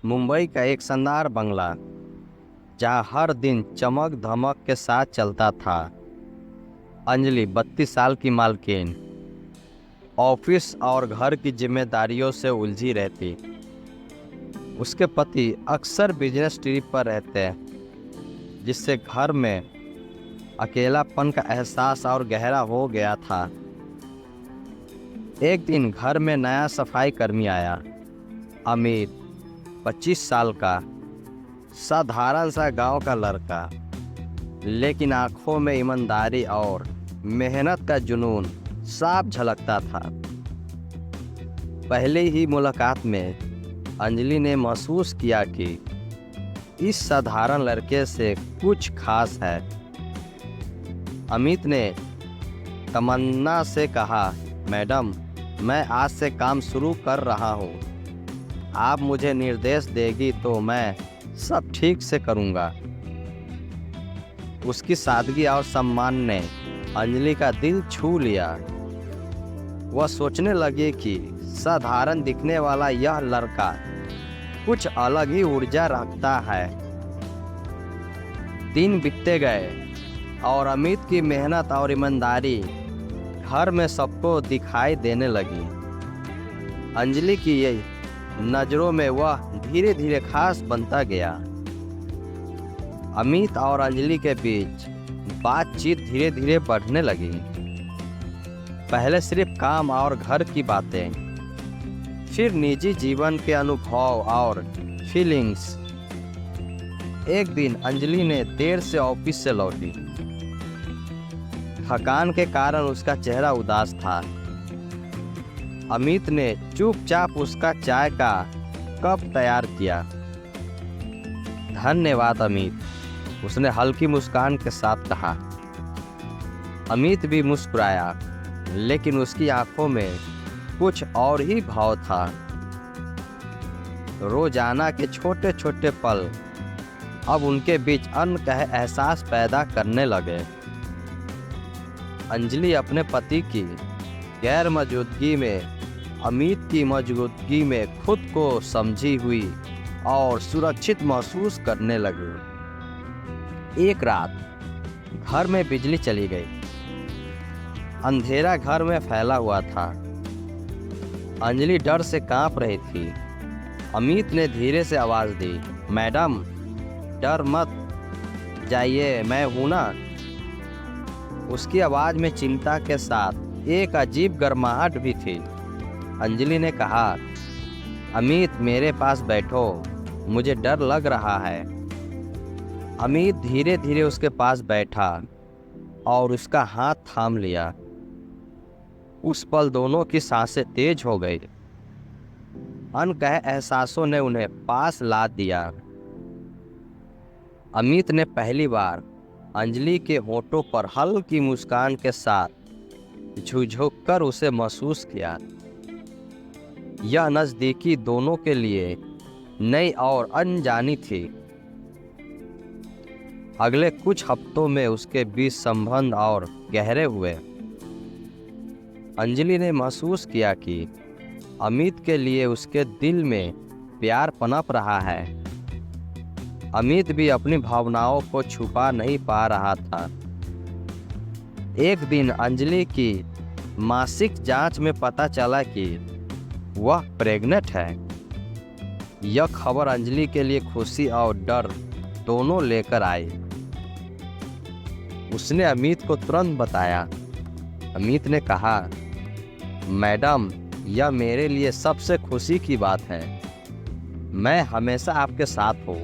मुंबई का एक शानदार बंगला जहां हर दिन चमक धमक के साथ चलता था। अंजलि 32 साल की मालकिन ऑफिस और घर की जिम्मेदारियों से उलझी रहती। उसके पति अक्सर बिजनेस ट्रिप पर रहते, जिससे घर में अकेलापन का एहसास और गहरा हो गया था। एक दिन घर में नया सफाई कर्मी आया। अमित 25 साल का साधारण सा गांव का लड़का, लेकिन आंखों में ईमानदारी और मेहनत का जुनून साफ झलकता था। पहले ही मुलाकात में अंजलि ने महसूस किया कि इस साधारण लड़के से कुछ खास है। अमित ने तमन्ना से कहा, मैडम, मैं आज से काम शुरू कर रहा हूँ। आप मुझे निर्देश देगी तो मैं सब ठीक से करूँगा। उसकी सादगी और सम्मान ने अंजलि का दिल छू लिया। वह सोचने लगी कि साधारण दिखने वाला यह लड़का कुछ अलग ही ऊर्जा रखता है। दिन बीतते गए और अमित की मेहनत और ईमानदारी घर में सबको दिखाई देने लगी। अंजलि की ये नज़रों में वह धीरे धीरे खास बनता गया। अमित और अंजलि के बीच बातचीत धीरे धीरे बढ़ने लगी। पहले सिर्फ काम और घर की बातें, फिर निजी जीवन के अनुभव और फीलिंग्स। एक दिन अंजलि ने देर से ऑफिस से लौटी। थकान के कारण उसका चेहरा उदास था। अमित ने चुपचाप उसका चाय का कप तैयार किया। धन्यवाद अमित, उसने हल्की मुस्कान के साथ कहा। अमित भी मुस्कुराया, लेकिन उसकी आंखों में कुछ और ही भाव था। रोजाना के छोटे छोटे पल अब उनके बीच अनकहे एहसास पैदा करने लगे। अंजलि अपने पति की गैर मौजूदगी में अमित की मौजूदगी में खुद को समझी हुई और सुरक्षित महसूस करने लगी। एक रात घर में बिजली चली गई। अंधेरा घर में फैला हुआ था। अंजलि डर से कांप रही थी। अमित ने धीरे से आवाज दी, मैडम, डर मत जाइए, मैं हूं ना। उसकी आवाज में चिंता के साथ एक अजीब गर्माहट भी थी। अंजलि ने कहा, अमित, मेरे पास बैठो, मुझे डर लग रहा है। अमित धीरे धीरे उसके पास बैठा और उसका हाथ थाम लिया। उस पल दोनों की सांसें तेज हो गई। अनकहे एहसासों ने उन्हें पास ला दिया। अमित ने पहली बार अंजलि के होठों पर हल्की मुस्कान के साथ झुकझुक कर उसे महसूस किया। यह नज़दीकी दोनों के लिए नई और अनजानी थी। अगले कुछ हफ्तों में उसके बीच संबंध और गहरे हुए। अंजलि ने महसूस किया कि अमित के लिए उसके दिल में प्यार पनप रहा है। अमित भी अपनी भावनाओं को छुपा नहीं पा रहा था। एक दिन अंजलि की मासिक जांच में पता चला कि वह प्रेग्नेंट है। यह खबर अंजलि के लिए खुशी और डर दोनों लेकर आई। उसने अमित को तुरंत बताया। अमित ने कहा, मैडम, यह मेरे लिए सबसे खुशी की बात है। मैं हमेशा आपके साथ हूँ।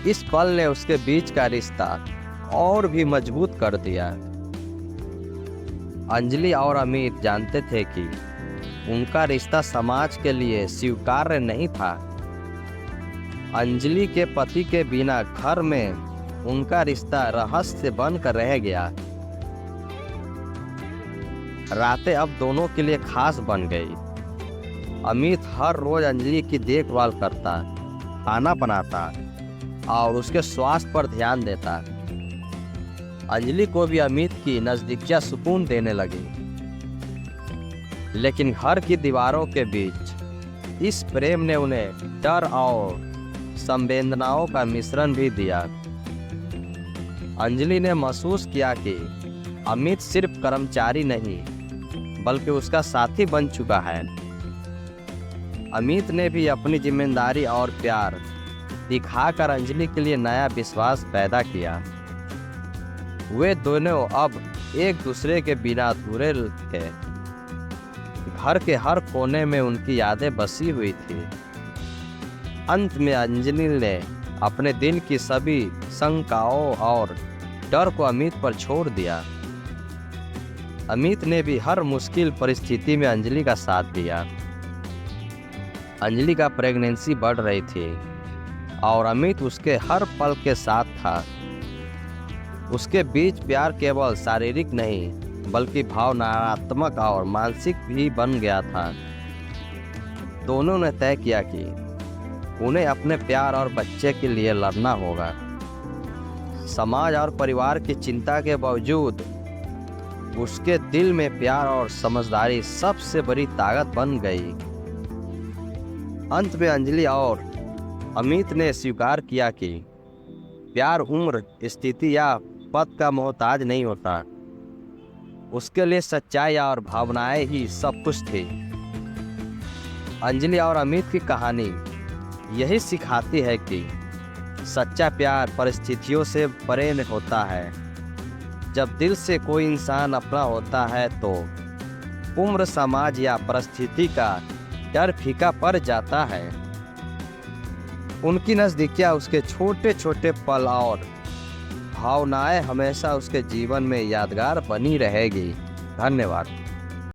इस पल ने उसके बीच का रिश्ता और भी मजबूत कर दिया। अंजलि और अमित जानते थे कि उनका रिश्ता समाज के लिए स्वीकार्य नहीं था। अंजलि के पति के बिना घर में उनका रिश्ता रहस्य बनकर रह गया। रातें अब दोनों के लिए खास बन गई। अमित हर रोज अंजलि की देखभाल करता, खाना बनाता और उसके स्वास्थ्य पर ध्यान देता। अंजलि को भी अमित की नज़दीकियां सुकून देने लगी। लेकिन घर की दीवारों के बीच इस प्रेम ने उन्हें डर और संवेदनाओं का मिश्रण भी दिया। अंजलि ने महसूस किया कि अमित सिर्फ कर्मचारी नहीं बल्कि उसका साथी बन चुका है। अमित ने भी अपनी जिम्मेदारी और प्यार दिखाकर अंजलि के लिए नया विश्वास पैदा किया। वे दोनों अब एक दूसरे के बिना अधूरे थे। घर के हर कोने में उनकी यादें बसी हुई थी। अंत में अंजलि ने अपने दिल की सभी शंकाओं और डर को अमित पर छोड़ दिया। अमित ने भी हर मुश्किल परिस्थिति में अंजलि का साथ दिया। अंजलि का प्रेगनेंसी बढ़ रही थी और अमित उसके हर पल के साथ था। उसके बीच प्यार केवल शारीरिक नहीं बल्कि भावनात्मक और मानसिक भी बन गया था। दोनों ने तय किया कि उन्हें अपने प्यार और बच्चे के लिए लड़ना होगा। समाज और परिवार की चिंता के बावजूद उसके दिल में प्यार और समझदारी सबसे बड़ी ताकत बन गई। अंत में अंजलि और अमित ने स्वीकार किया कि प्यार उम्र, स्थिति या पद का मोहताज नहीं होता। उसके लिए सच्चाई और भावनाएं ही सब कुछ थी। अंजलि और अमित की कहानी यही सिखाती है कि सच्चा प्यार परिस्थितियों से परे होता है। जब दिल से कोई इंसान अपना होता है तो उम्र, समाज या परिस्थिति का डर फीका पड़ जाता है। उनकी नज़दीकियाँ, उसके छोटे छोटे पल और भावनाएं हमेशा उसके जीवन में यादगार बनी रहेगी। धन्यवाद।